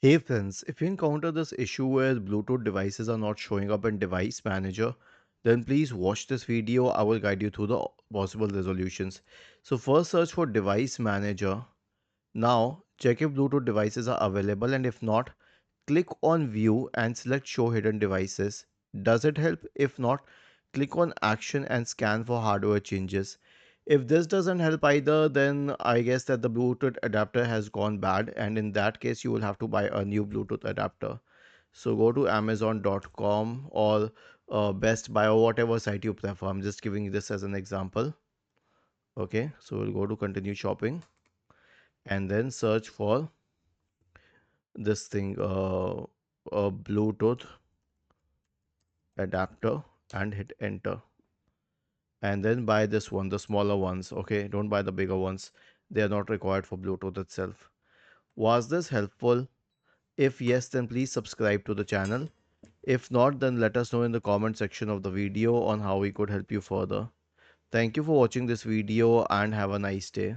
Hey friends, if you encounter this issue where Bluetooth devices are not showing up in Device Manager, then please watch this video. I will guide you through the possible resolutions. So first search for Device Manager. Now check if Bluetooth devices are available, and if not, click on View and select Show Hidden Devices. Does it help? If not, click on Action and scan for hardware changes. If this doesn't help either, then I guess that the Bluetooth adapter has gone bad, and in that case, you will have to buy a new Bluetooth adapter. So go to Amazon.com or Best Buy or whatever site you prefer. I'm just giving this as an example. Okay, so we'll go to continue shopping and then search for this thing, a Bluetooth adapter, and hit enter. And then buy this one, the smaller ones. Okay, don't buy the bigger ones. They are not required for Bluetooth itself. Was this helpful? If yes, then please subscribe to the channel. If not, then let us know in the comment section of the video on how we could help you further. Thank you for watching this video and have a nice day.